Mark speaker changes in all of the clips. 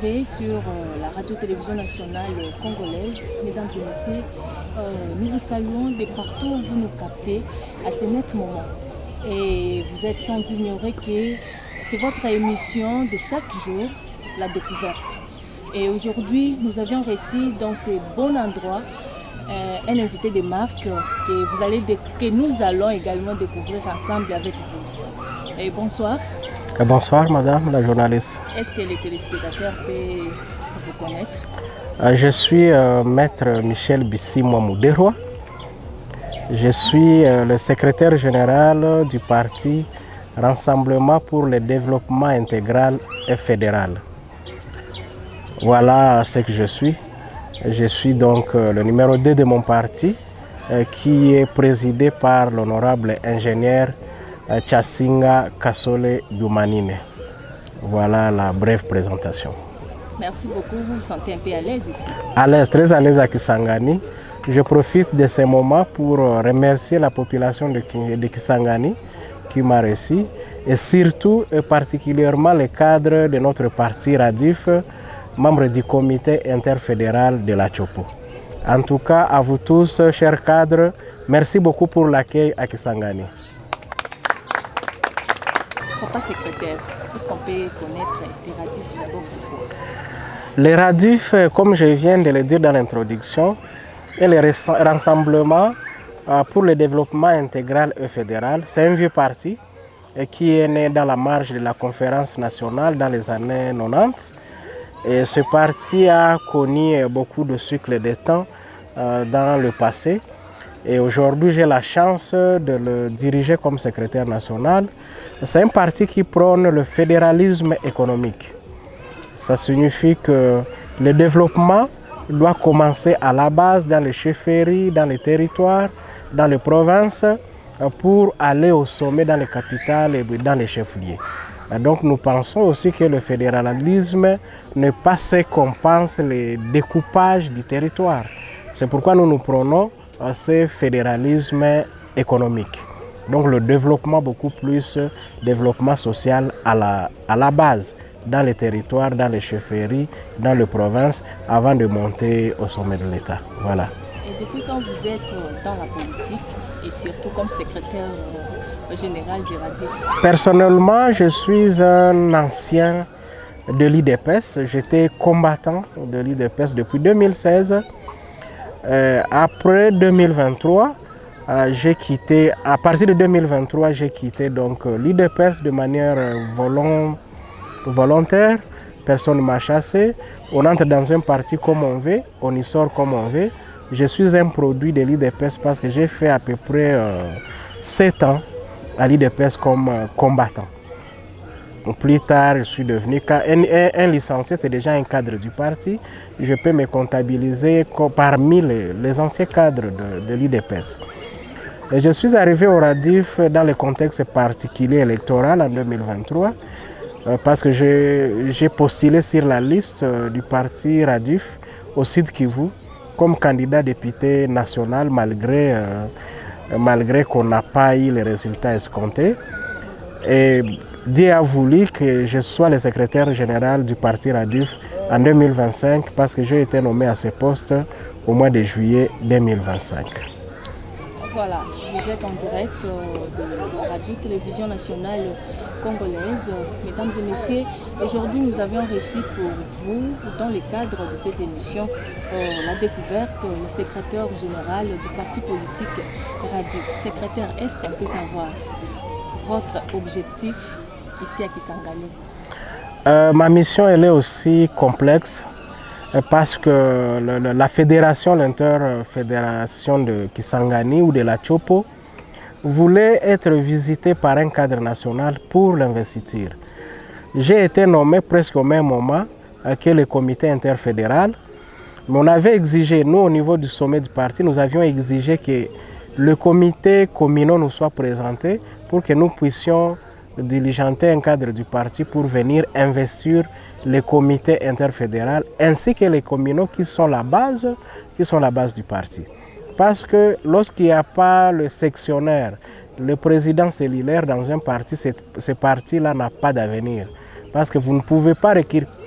Speaker 1: retrouver sur la radio-télévision nationale congolaise. Mesdames et messieurs, nous vous saluons de partout où vous nous captez à ce net moment. Et vous êtes sans ignorer que c'est votre émission de chaque jour, La Découverte. Et aujourd'hui, nous avions reçu dans ce bon endroit un invité de marque que nous allons également découvrir ensemble avec vous. Et bonsoir.
Speaker 2: Bonsoir madame la journaliste.
Speaker 1: Est-ce que les téléspectateurs peuvent vous connaître?
Speaker 2: Je suis maître Michel Bissi-Mouamouderoy. Je suis le secrétaire général du parti Rassemblement pour le développement intégral et fédéral. Voilà ce que je suis. Je suis donc le numéro 2 de mon parti qui est présidé par l'honorable ingénieur Tchasinga Kasole Dumanine. Voilà la brève présentation.
Speaker 1: Merci beaucoup. Vous vous sentez un peu à l'aise ici?
Speaker 2: À l'aise, très à l'aise à Kisangani. Je profite de ce moment pour remercier la population de Kisangani qui m'a reçu et surtout et particulièrement les cadres de notre parti Radif, membres du comité interfédéral de la Chopo. En tout cas, à vous tous, chers cadres, merci beaucoup pour l'accueil à Kisangani.
Speaker 1: Papa secrétaire, est-ce qu'on peut connaître les Radif d'abord, c'est quoi?
Speaker 2: Les Radif, comme je viens de le dire dans l'introduction, est le Rassemblement pour le développement intégral et fédéral. C'est un vieux parti qui est né dans la marge de la conférence nationale dans les années 90. Et ce parti a connu beaucoup de cycles de temps dans le passé. Et aujourd'hui, j'ai la chance de le diriger comme secrétaire national. C'est un parti qui prône le fédéralisme économique. Ça signifie que le développement doit commencer à la base, dans les chefferies, dans les territoires, dans les provinces, pour aller au sommet dans les capitales et dans les chefs-lieux. Donc nous pensons aussi que le fédéralisme n'est pas ce qu'on pense le découpage du territoire. C'est pourquoi nous prônons ce fédéralisme économique. Donc le développement beaucoup plus, développement social à la base, dans les territoires, dans les chefferies, dans les provinces, avant de monter au sommet de l'État. Voilà.
Speaker 1: Et depuis quand vous êtes dans la politique et surtout comme secrétaire général du Radif?
Speaker 2: Personnellement, je suis un ancien de l'IDPS. J'étais combattant de l'IDPS depuis 2016. Après 2023, j'ai quitté, à partir de 2023, j'ai quitté donc l'IDPS de manière volontaire. Personne ne m'a chassé. On entre dans un parti comme on veut, on y sort comme on veut. Je suis un produit de l'IDPS parce que j'ai fait à peu près 7 ans à l'IDPS comme combattant. Plus tard, je suis devenu un licencié, c'est déjà un cadre du parti. Je peux me comptabiliser parmi les anciens cadres de l'IDPS. Je suis arrivé au Radif dans le contexte particulier électoral en 2023 parce que j'ai postulé sur la liste du parti Radif au Sud Kivu comme candidat député national malgré qu'on n'a pas eu les résultats escomptés. Et Dieu a voulu que je sois le secrétaire général du parti Radif en 2025 parce que j'ai été nommé à ce poste au mois de juillet 2025.
Speaker 1: Voilà, vous êtes en direct de la radio-télévision nationale congolaise. Mesdames et messieurs, aujourd'hui nous avions reçu pour vous, dans le cadre de cette émission, la découverte, le secrétaire général du parti politique Radif. Secrétaire, est-ce qu'on peut savoir votre objectif ici à Kisangani?
Speaker 2: Ma mission elle est aussi complexe parce que la fédération, l'interfédération de Kisangani ou de la Chopo voulait être visitée par un cadre national pour l'investiture. J'ai été nommé presque au même moment que le comité interfédéral, mais on avait exigé, nous au niveau du sommet du parti, nous avions exigé que le comité communal nous soit présenté pour que nous puissions diligenter un cadre du parti pour venir investir les comités interfédéraux ainsi que les communaux qui sont la base du parti. Parce que lorsqu'il n'y a pas le sectionnaire, le président cellulaire dans un parti, ce parti-là n'a pas d'avenir. Parce que vous ne pouvez pas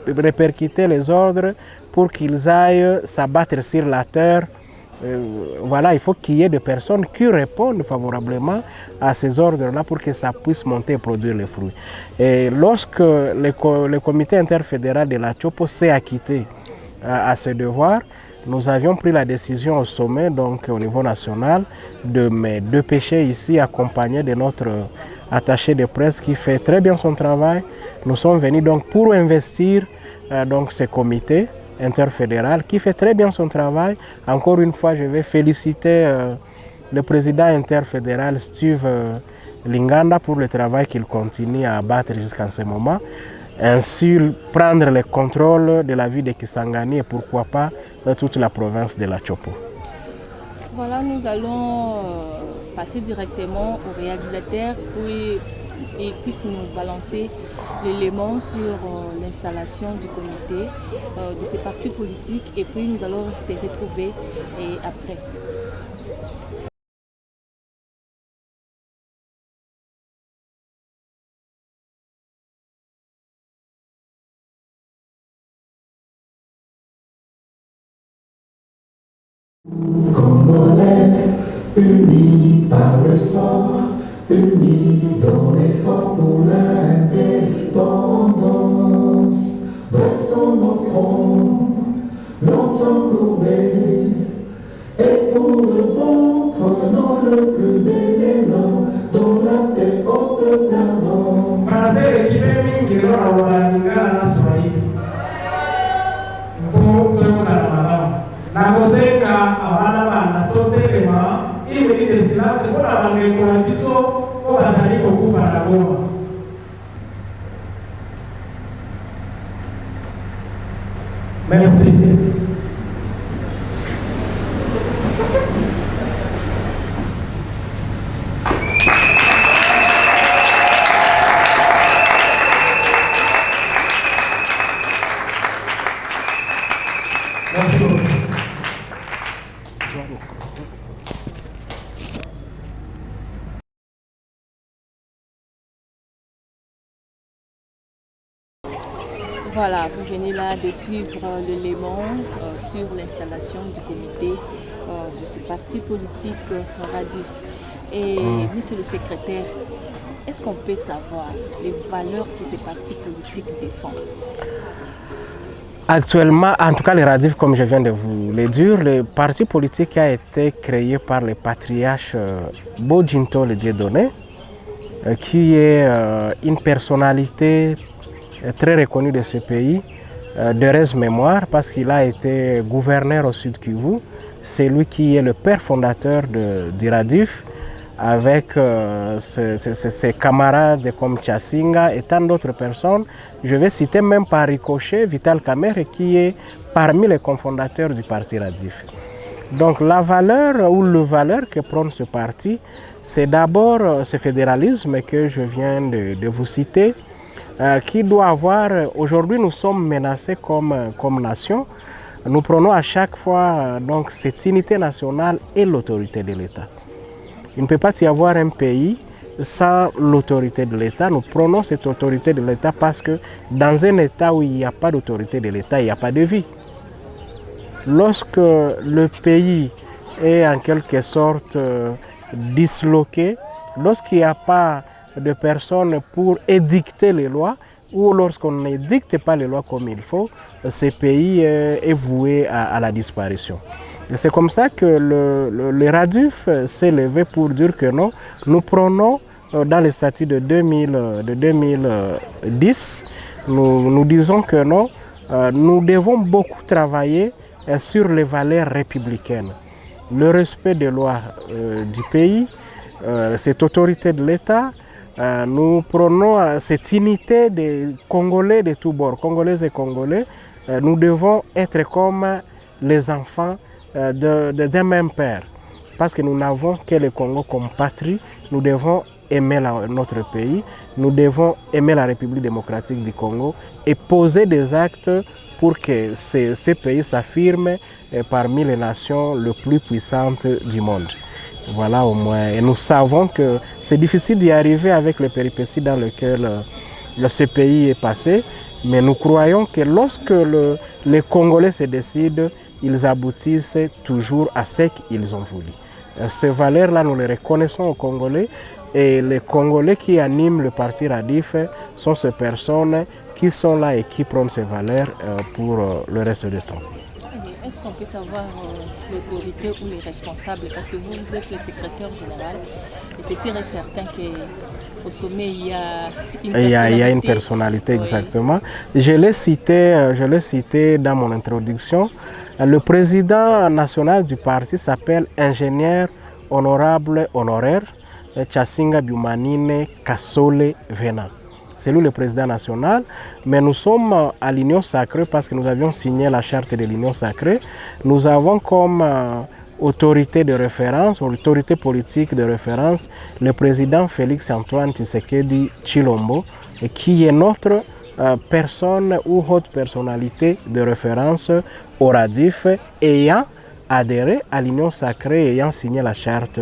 Speaker 2: répercuter les ordres pour qu'ils aillent s'abattre sur la terre. Voilà, il faut qu'il y ait des personnes qui répondent favorablement à ces ordres-là pour que ça puisse monter et produire les fruits. Et lorsque le comité interfédéral de la Chopo s'est acquitté à ce devoir, nous avions pris la décision au sommet, donc au niveau national, de pêcher ici, accompagné de notre attaché de presse qui fait très bien son travail. Nous sommes venus donc pour investir donc ce comité interfédéral qui fait très bien son travail. Encore une fois, je vais féliciter le président interfédéral Steve Linganda pour le travail qu'il continue à abattre jusqu'à ce moment. Ainsi, prendre le contrôle de la ville de Kisangani et pourquoi pas de toute la province de la Chopo.
Speaker 1: Voilà, nous allons passer directement au réalisateur pour qu'il puisse nous balancer l'élément sur l'installation du comité, de ces partis politiques, et puis nous allons se retrouver après.
Speaker 3: Congolais, unis par le sang, unis dans l'effort pour l'indépendance. Dressons nos fronts, longtemps courbés, et pour le bon, prenons le plus bel élan, dans la paix on peut perdre.
Speaker 4: Français l'équipe mingi lora wabalingana na Swahili. Nakosenga abana bana totelema ibili de silence mpona bandeko na biso oyo bazali kokufa na Goma. Merci. Merci beaucoup.
Speaker 1: Voilà, vous venez là de suivre l'élément sur l'installation du comité de ce parti politique RADIF. Et monsieur le secrétaire, est-ce qu'on peut savoir les valeurs que ce parti politique défend?
Speaker 2: Actuellement, en tout cas, le RADIF, comme je viens de vous le dire, le parti politique a été créé par le patriarche Bodjinto le Dieudonné, qui est une personnalité très reconnue de ce pays, d'heureuse mémoire, parce qu'il a été gouverneur au Sud Kivu. C'est lui qui est le père fondateur du RADIF, avec ses camarades comme Tchassinga et tant d'autres personnes. Je vais citer même par ricochet Vital Kamerhe, qui est parmi les cofondateurs du parti RADIF. Donc la valeur ou le valeur que prend ce parti, c'est d'abord ce fédéralisme que je viens de vous citer, qui doit avoir, aujourd'hui nous sommes menacés comme nation. Nous prenons à chaque fois donc cette unité nationale et l'autorité de l'État. Il ne peut pas y avoir un pays sans l'autorité de l'État. Nous prenons cette autorité de l'État parce que dans un État où il n'y a pas d'autorité de l'État, il n'y a pas de vie. Lorsque le pays est en quelque sorte disloqué, lorsqu'il n'y a pas de personnes pour édicter les lois, ou lorsqu'on n'édicte pas les lois comme il faut, ce pays est voué à la disparition. C'est comme ça que le RADIF s'est levé pour dire que non, nous prenons dans les statuts de 2010, nous disons que non, nous devons beaucoup travailler sur les valeurs républicaines, le respect des lois du pays, cette autorité de l'État. Nous prenons cette unité des Congolais de tous bords, Congolaises et Congolais. Nous devons être comme les enfants d'un même père, parce que nous n'avons que le Congo comme patrie. Nous devons aimer notre pays, nous devons aimer la République démocratique du Congo et poser des actes pour que ce pays s'affirme parmi les nations les plus puissantes du monde. Voilà au moins. Et nous savons que c'est difficile d'y arriver avec les péripéties dans lesquelles ce pays est passé, mais nous croyons que lorsque les Congolais se décident, ils aboutissent toujours à ce qu'ils ont voulu. Ces valeurs-là, nous les reconnaissons aux Congolais, et les Congolais qui animent le parti Radif sont ces personnes qui sont là et qui prennent ces valeurs pour le reste du temps.
Speaker 1: Est-ce qu'on peut savoir l'autorité ou les responsables? Parce que vous êtes le secrétaire général et c'est sûr et certain qu'au sommet, il y a une personnalité.
Speaker 2: Il y a une personnalité, exactement. Je l'ai cité dans mon introduction. Le président national du parti s'appelle ingénieur honorable honoraire Tchasinga Biumanine Kasole Vena. C'est lui le président national, mais nous sommes à l'Union Sacrée parce que nous avions signé la charte de l'Union Sacrée. Nous avons comme autorité de référence, autorité politique de référence, le président Félix Antoine Tshisekedi Tshilombo, qui est notre personne ou haute personnalité de référence au Radif, ayant adhéré à l'Union Sacrée, ayant signé la charte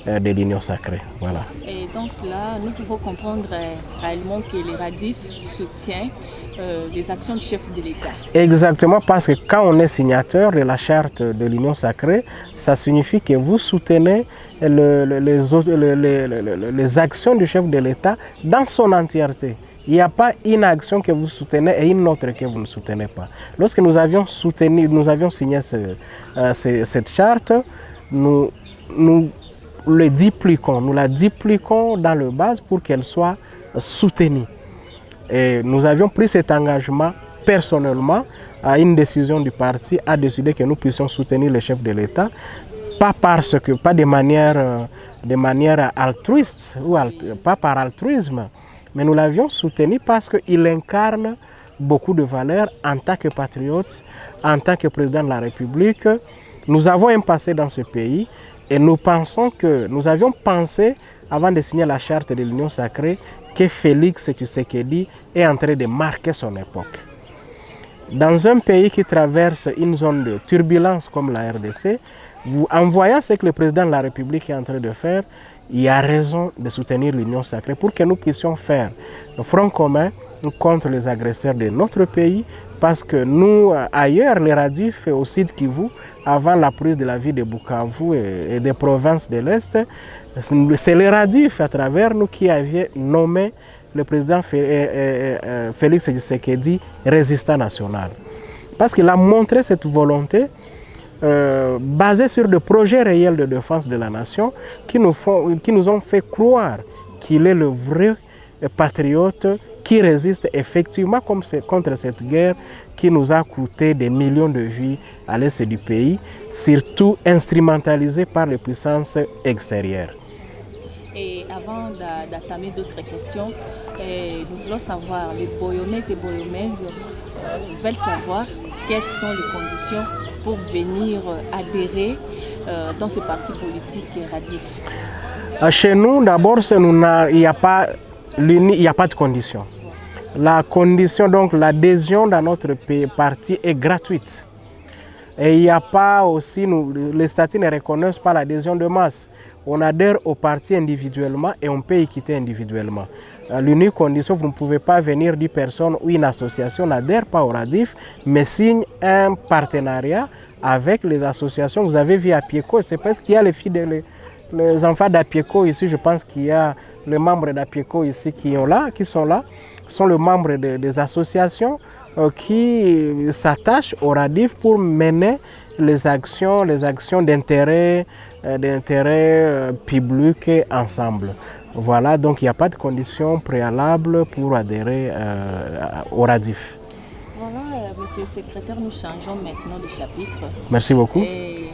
Speaker 2: de l'Union Sacrée. Voilà. Et
Speaker 1: donc là, nous pouvons comprendre réellement que le Radif soutient les actions du chef de l'État.
Speaker 2: Exactement, parce que quand on est signateur de la charte de l'Union Sacrée, ça signifie que vous soutenez les actions du chef de l'État dans son entièreté. Il n'y a pas une action que vous soutenez et une autre que vous ne soutenez pas. Lorsque nous avions signé cette charte, nous la dupliquons dans le base pour qu'elle soit soutenue. Et nous avions pris cet engagement personnellement à une décision du parti à décider que nous puissions soutenir le chef de l'État, pas de manière altruiste ou pas par altruisme, mais nous l'avions soutenu parce qu'il incarne beaucoup de valeurs en tant que patriote, en tant que président de la République. Nous avons un passé dans ce pays et nous avions pensé, avant de signer la charte de l'Union Sacrée, que Félix Tshisekedi est en train de marquer son époque. Dans un pays qui traverse une zone de turbulence comme la RDC, en voyant ce que le président de la République est en train de faire, il y a raison de soutenir l'Union Sacrée pour que nous puissions faire un front commun contre les agresseurs de notre pays, parce que nous, ailleurs, les Radif au Sud Kivu, avant la prise de la ville de Bukavu et des provinces de l'Est, c'est les Radif à travers nous qui avaient nommé le président Félix Tshisekedi résistant national. Parce qu'il a montré cette volonté basée sur des projets réels de défense de la nation qui nous ont fait croire qu'il est le vrai patriote qui résiste effectivement contre cette guerre qui nous a coûté des millions de vies à l'est du pays, surtout instrumentalisée par les puissances extérieures.
Speaker 1: Et avant d'entamer d'autres questions, nous voulons savoir, les Boyomaises et Boyomaises veulent savoir quelles sont les conditions pour venir adhérer dans ce parti politique Radif.
Speaker 2: Chez nous, d'abord, il n'y a pas de condition. La condition, donc l'adhésion dans notre parti est gratuite. Et il n'y a pas aussi, les statuts ne reconnaissent pas l'adhésion de masse. On adhère au parti individuellement et on peut y quitter individuellement. L'unique condition, vous ne pouvez pas venir 10 personnes ou une association n'adhère pas au Radif, mais signe un partenariat avec les associations. Vous avez vu à Pieko, c'est parce qu'il y a les enfants d'Apieko ici, je pense qu'il y a les membres d'Apieko ici qui sont là, sont les membres des associations qui s'attachent au Radif pour mener les actions d'intérêt public ensemble. Voilà, donc il n'y a pas de conditions préalables pour adhérer au Radif.
Speaker 1: Voilà, monsieur le secrétaire, nous changeons maintenant de chapitre.
Speaker 2: Merci beaucoup.
Speaker 1: Et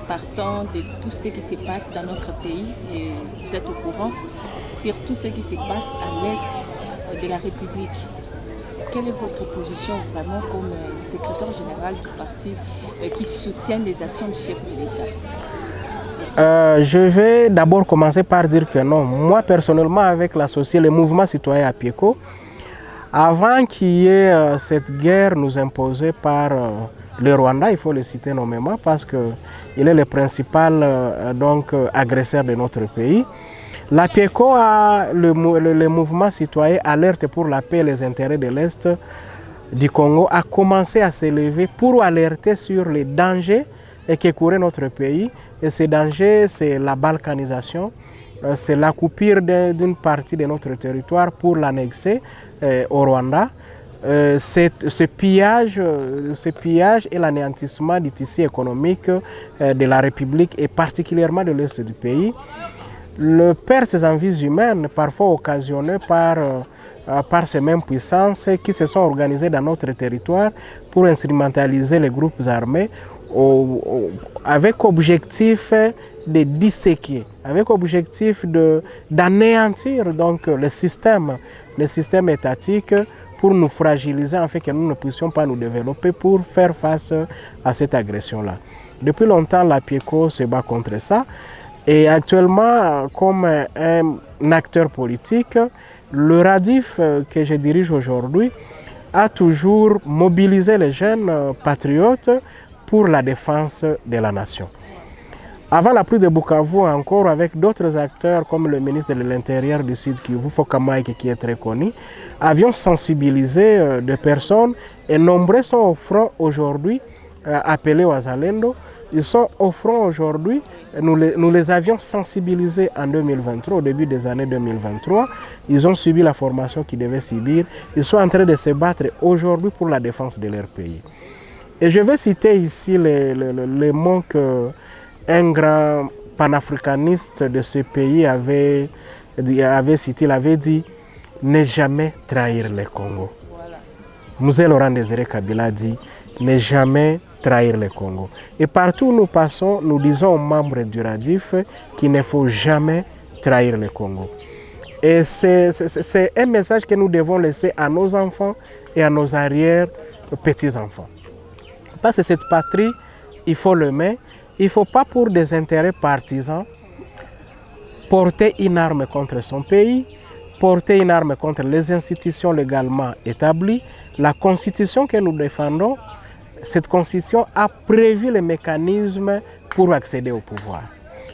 Speaker 1: partant de tout ce qui se passe dans notre pays, et vous êtes au courant, sur tout ce qui se passe à l'est de la République. Quelle est votre position vraiment comme secrétaire général du parti qui soutient les actions du chef de l'État?
Speaker 2: Je vais d'abord commencer par dire que non. Moi, personnellement, avec le mouvement citoyen Apieko, avant qu'il y ait cette guerre nous imposée par le Rwanda, il faut le citer nommément parce qu'il est le principal agresseur de notre pays, La PIECO, le mouvement citoyen Alerte pour la paix et les intérêts de l'Est du Congo, a commencé à s'élever pour alerter sur les dangers que courait notre pays. Et ces dangers, c'est la balkanisation, c'est la coupure d'une partie de notre territoire pour l'annexer au Rwanda. Ce pillage et l'anéantissement du tissu économique de la République et particulièrement de l'Est du pays. Le perte des vies humaines, parfois occasionnées par ces mêmes puissances qui se sont organisées dans notre territoire pour instrumentaliser les groupes armés avec objectif de disséquer, avec objectif d'anéantir donc le système étatique pour nous fragiliser afin que nous ne puissions pas nous développer pour faire face à cette agression-là. Depuis longtemps, la PIECO se bat contre ça. Et actuellement, comme un acteur politique, le RADIF que je dirige aujourd'hui a toujours mobilisé les jeunes patriotes pour la défense de la nation. Avant la pluie de Bukavu, encore avec d'autres acteurs comme le ministre de l'Intérieur du Sud Kivu, Foka Mike, qui est très connu, avions sensibilisé des personnes et nombreux sont au front aujourd'hui, appelés Wazalendo. Ils sont au front aujourd'hui, nous les avions sensibilisés en 2023, au début des années 2023. Ils ont subi la formation qu'ils devaient subir. Ils sont en train de se battre aujourd'hui pour la défense de leur pays. Et je vais citer ici les mots qu'un grand panafricaniste de ce pays avait cité, il avait dit « Ne jamais trahir le Congo ». Mzee Laurent Désiré Kabila dit « Ne jamais trahir le Congo ». Et partout où nous passons, nous disons aux membres du RADIF qu'il ne faut jamais trahir le Congo. Et c'est un message que nous devons laisser à nos enfants et à nos arrière-petits-enfants. Parce que cette patrie, il faut l'aimer. Il ne faut pas pour des intérêts partisans porter une arme contre son pays, porter une arme contre les institutions légalement établies. La constitution que nous défendons, cette constitution a prévu les mécanismes pour accéder au pouvoir.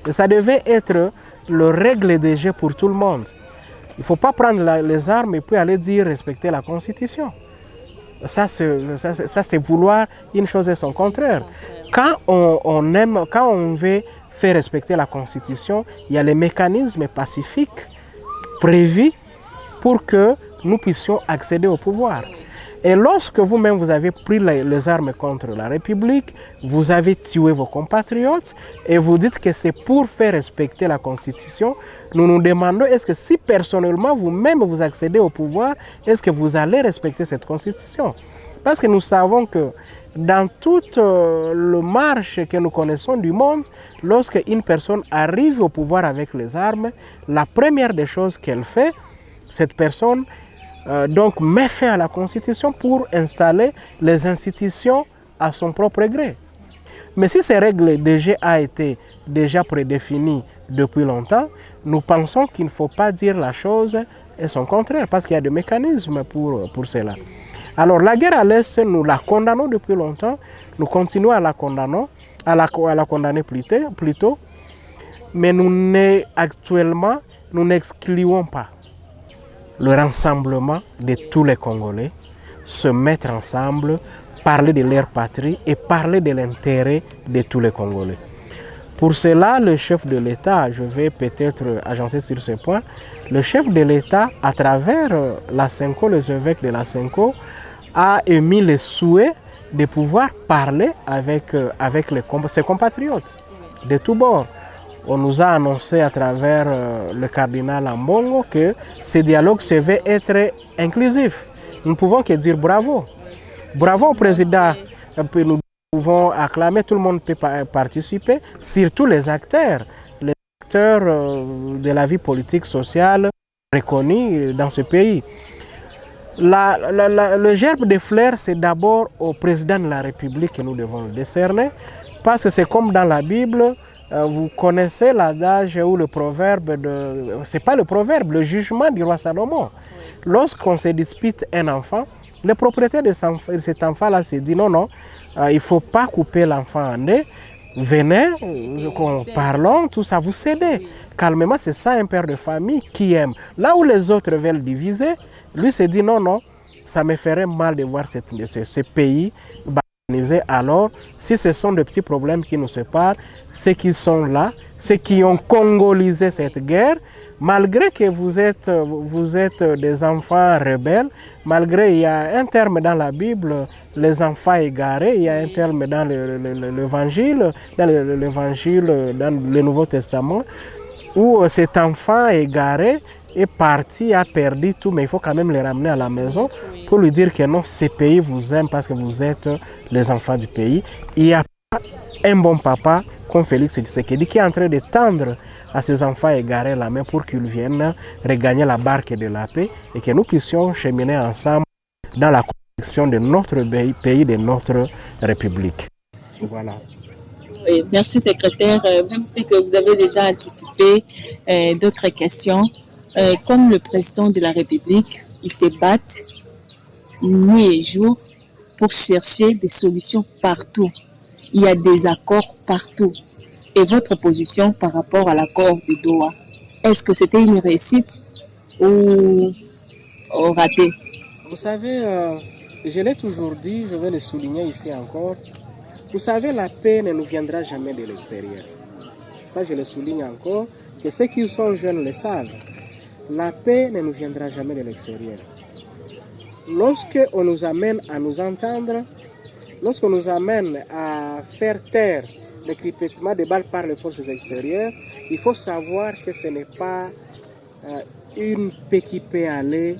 Speaker 2: Et ça devait être le règle des jeux pour tout le monde. Il ne faut pas prendre les armes et puis aller dire respecter la constitution. Ça, c'est vouloir une chose et son contraire. Quand on veut faire respecter la Constitution, il y a les mécanismes pacifiques prévus pour que nous puissions accéder au pouvoir. Et lorsque vous-même vous avez pris les armes contre la République, vous avez tué vos compatriotes et vous dites que c'est pour faire respecter la Constitution, nous nous demandons est-ce que si personnellement vous-même vous accédez au pouvoir, est-ce que vous allez respecter cette Constitution? Parce que nous savons que dans toute la marche que nous connaissons du monde, lorsque une personne arrive au pouvoir avec les armes, la première des choses qu'elle fait, cette personne donc met fin à la Constitution pour installer les institutions à son propre gré. Mais si ces règles de jeu ont été déjà prédéfinies depuis longtemps, nous pensons qu'il ne faut pas dire la chose et son contraire, parce qu'il y a des mécanismes pour cela. Alors la guerre à l'Est, nous la condamnons depuis longtemps, nous continuons à la condamner plutôt, mais actuellement, nous n'excluons pas le rassemblement de tous les Congolais, se mettre ensemble, parler de leur patrie et parler de l'intérêt de tous les Congolais. Pour cela, le chef de l'État, je vais peut-être agencer sur ce point, le chef de l'État, à travers la SENCO, les évêques de la SENCO, a émis le souhait de pouvoir parler avec ses compatriotes de tous bords. On nous a annoncé à travers le cardinal Ambongo que ce dialogue se veut être inclusif. Nous ne pouvons que dire bravo. Bravo au président. Nous pouvons acclamer, tout le monde peut participer, surtout les acteurs de la vie politique, sociale reconnus dans ce pays. Le gerbe de fleurs, c'est d'abord au président de la République que nous devons le décerner, parce que c'est comme dans la Bible. Vous connaissez l'adage ou le proverbe, c'est pas le proverbe, le jugement du roi Salomon. Lorsqu'on se dispute un enfant, le propriétaire de cet enfant-là se dit non, il ne faut pas couper l'enfant en deux, venez, parlons, tout ça, vous cédez. Calmement, c'est ça un père de famille qui aime. Là où les autres veulent diviser, lui se dit non, non, ça me ferait mal de voir ce pays balkanisé. Alors, si ce sont de petits problèmes qui nous séparent, ceux qui sont là, ceux qui ont congolisé cette guerre, malgré que vous êtes des enfants rebelles, malgré il y a un terme dans la Bible, les enfants égarés, il y a un terme dans l'évangile, dans le Nouveau Testament, où cet enfant égaré est parti, a perdu tout, mais il faut quand même le ramener à la maison pour lui dire que non, ce pays vous aime parce que vous êtes les enfants du pays. Il n'y a pas un bon papa comme Félix Tshisekedi qui est en train de tendre à ses enfants égarés la main pour qu'ils viennent regagner la barque de la paix et que nous puissions cheminer ensemble dans la construction de notre pays, de notre République. Voilà.
Speaker 1: Oui, merci secrétaire. Même si que vous avez déjà anticipé d'autres questions, comme le président de la République, il se bat nuit et jour pour chercher des solutions partout. Il y a des accords partout. Et votre position par rapport à l'accord de Doha, est-ce que c'était une réussite ou raté?
Speaker 2: Vous savez, je l'ai toujours dit, je vais le souligner ici encore. Vous savez, la paix ne nous viendra jamais de l'extérieur. Ça, je le souligne encore, que ceux qui sont jeunes le savent. La paix ne nous viendra jamais de l'extérieur. Lorsqu'on nous amène à nous entendre, lorsqu'on nous amène à faire taire le crispement des balles par les forces extérieures, il faut savoir que ce n'est pas une paix qui peut aller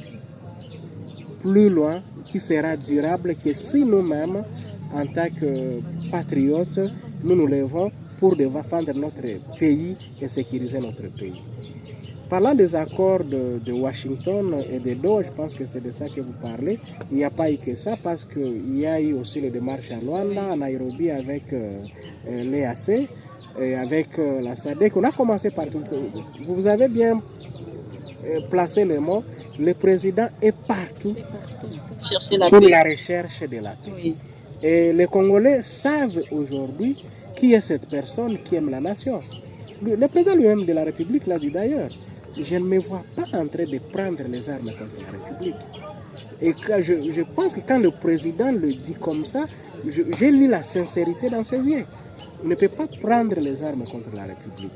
Speaker 2: plus loin, qui sera durable, que si nous-mêmes, en tant que patriotes, nous nous levons pour défendre notre pays et sécuriser notre pays. Parlant des accords de Washington et de Doha, je pense que c'est de ça que vous parlez. Il n'y a pas eu que ça parce qu'il y a eu aussi les démarches à Luanda, à Nairobi avec l'EAC et avec la SADC. On a commencé par tout. Vous avez bien placé le mot. Le président est partout pour la recherche de la paix. Oui. Et les Congolais savent aujourd'hui qui est cette personne qui aime la nation. Le président lui-même de la République l'a dit d'ailleurs. Je ne me vois pas en train de prendre les armes contre la République. Et je pense que quand le président le dit comme ça, je lis la sincérité dans ses yeux. Il ne peut pas prendre les armes contre la République.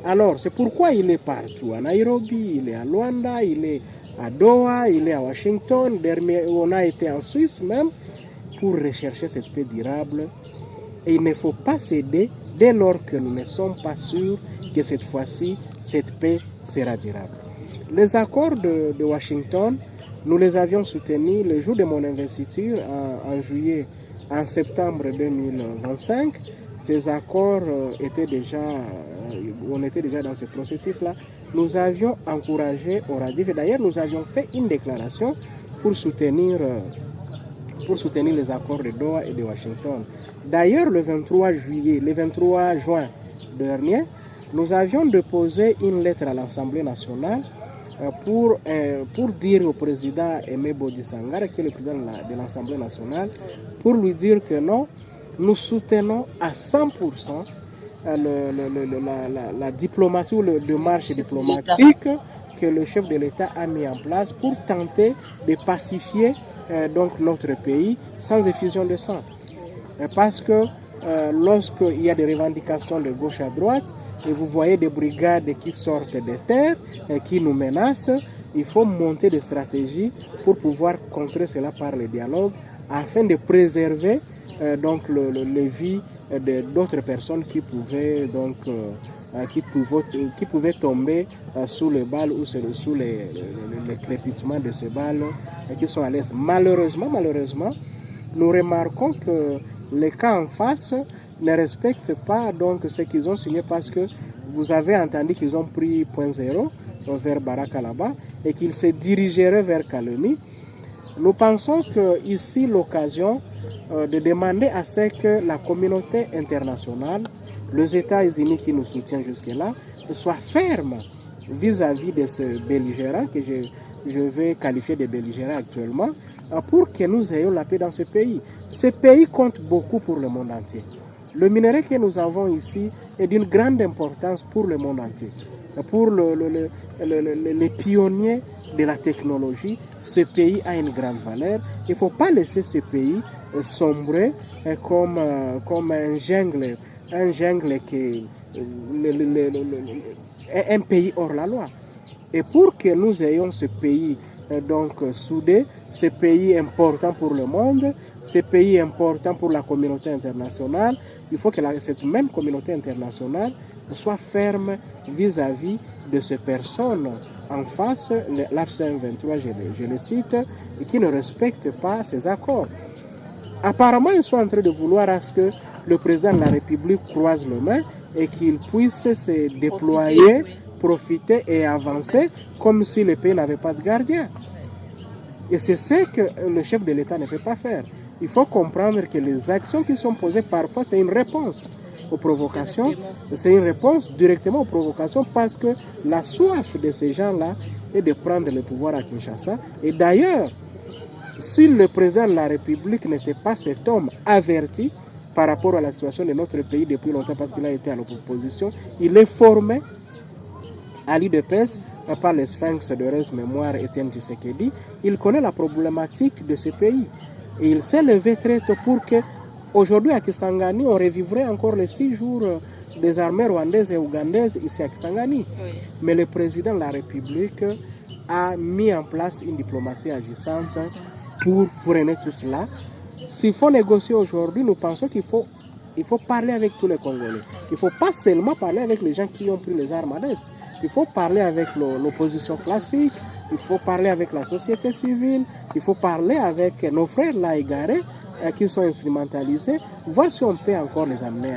Speaker 2: Alors, c'est pourquoi il est partout. À Nairobi, il est à Luanda, il est à Doha, il est à Washington. On a été en Suisse même pour rechercher cette paix durable. Et il ne faut pas céder dès lors que nous ne sommes pas sûrs que cette fois-ci, cette paix sera durable. Les accords de Washington, nous les avions soutenus le jour de mon investiture en septembre 2025. Ces accords on était déjà dans ce processus-là. Nous avions encouragé Oradif et d'ailleurs nous avions fait une déclaration pour soutenir les accords de Doha et de Washington. D'ailleurs, le 23 juin dernier, nous avions déposé une lettre à l'Assemblée nationale pour dire au président Aimé Bodi Sangara, qui est le président de l'Assemblée nationale, pour lui dire que non, nous soutenons à 100% la diplomatie ou la démarche diplomatique que le chef de l'État a mis en place pour tenter de pacifier donc notre pays sans effusion de sang. Parce que lorsqu'il y a des revendications de gauche à droite, et vous voyez des brigades qui sortent des terres et qui nous menacent, il faut monter des stratégies pour pouvoir contrer cela par le dialogue afin de préserver donc les vies d'autres personnes qui pouvaient tomber sous les balles ou sous les crépitements de ces balles qui sont à l'est. Malheureusement, nous remarquons que les cas en face ne respectent pas donc ce qu'ils ont signé parce que vous avez entendu qu'ils ont pris point zéro vers Baraka là-bas et qu'ils se dirigeraient vers Kalemi. Nous pensons qu'ici l'occasion de demander à ce que la communauté internationale, les États-Unis qui nous soutiennent jusque-là, soient fermes vis-à-vis de ce belligérant que je vais qualifier de belligérant actuellement, pour que nous ayons la paix dans ce pays. Ce pays compte beaucoup pour le monde entier. Le minerai que nous avons ici est d'une grande importance pour le monde entier. Pour les pionniers de la technologie, ce pays a une grande valeur. Il ne faut pas laisser ce pays sombrer comme un jungle qui est un pays hors la loi. Et pour que nous ayons ce pays donc soudé, ce pays important pour le monde, ce pays important pour la communauté internationale, il faut que cette même communauté internationale soit ferme vis-à-vis de ces personnes en face, l'AFC 23, je le cite, et qui ne respectent pas ces accords. Apparemment, ils sont en train de vouloir à ce que le président de la République croise les mains et qu'il puisse se déployer, profiter et avancer comme si le pays n'avait pas de gardien. Et c'est ce que le chef de l'État ne peut pas faire. Il faut comprendre que les actions qui sont posées parfois, c'est une réponse aux provocations. C'est une réponse directement aux provocations parce que la soif de ces gens-là est de prendre le pouvoir à Kinshasa. Et d'ailleurs, si le président de la République n'était pas cet homme averti par rapport à la situation de notre pays depuis longtemps parce qu'il a été à l'opposition, il est formé à l'UDPS par le sphinx de heureuse mémoire Étienne Tshisekedi. Il connaît la problématique de ce pays. Et il s'est levé très tôt pour que, aujourd'hui à Kisangani, on revivrait encore les 6 jours des armées rwandaises et ougandaises ici à Kisangani. Oui. Mais le président de la République a mis en place une diplomatie agissante pour freiner tout cela. S'il faut négocier aujourd'hui, nous pensons qu'il faut parler avec tous les Congolais. Il ne faut pas seulement parler avec les gens qui ont pris les armes à l'Est. Il faut parler avec l'opposition classique, il faut parler avec la société civile, il faut parler avec nos frères là égarés qui sont instrumentalisés, voir si on peut encore les ramener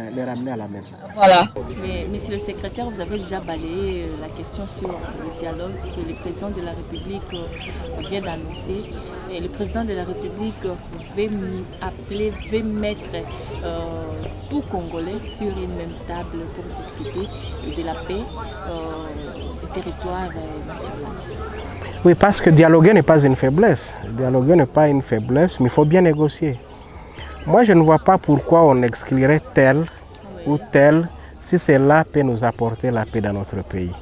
Speaker 2: à la maison.
Speaker 1: Voilà. Mais, monsieur le secrétaire, vous avez déjà balayé la question sur le dialogue que le président de la République vient d'annoncer. Et le président de la République veut mettre tout Congolais sur une même table pour discuter de la paix du territoire national.
Speaker 2: Oui, parce que dialoguer n'est pas une faiblesse. Dialoguer n'est pas une faiblesse, mais il faut bien négocier. Moi, je ne vois pas pourquoi on exclurait tel ou tel si cela peut nous apporter la paix dans notre pays.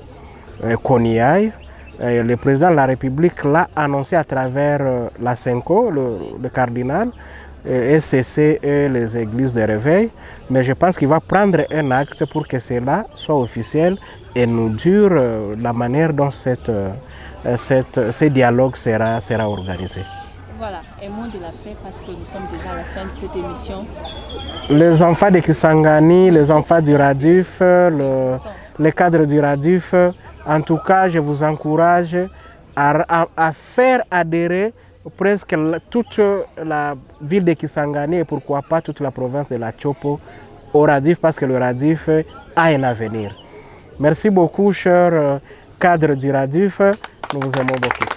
Speaker 2: Qu'on y aille. Le président de la République l'a annoncé à travers la Senko, le cardinal, SCC et les églises de réveil. Mais je pense qu'il va prendre un acte pour que cela soit officiel et nous dure la manière dont ce dialogue sera organisé.
Speaker 1: Voilà, un mot de la fin parce que nous sommes déjà à la fin de cette émission.
Speaker 2: Les enfants de Kisangani, les enfants du Raduf, les cadres du Raduf, en tout cas, je vous encourage à faire adhérer presque toute la ville de Kisangani et pourquoi pas toute la province de la Chopo au Radif parce que le Radif a un avenir. Merci beaucoup, chers cadres du Radif. Nous vous aimons beaucoup.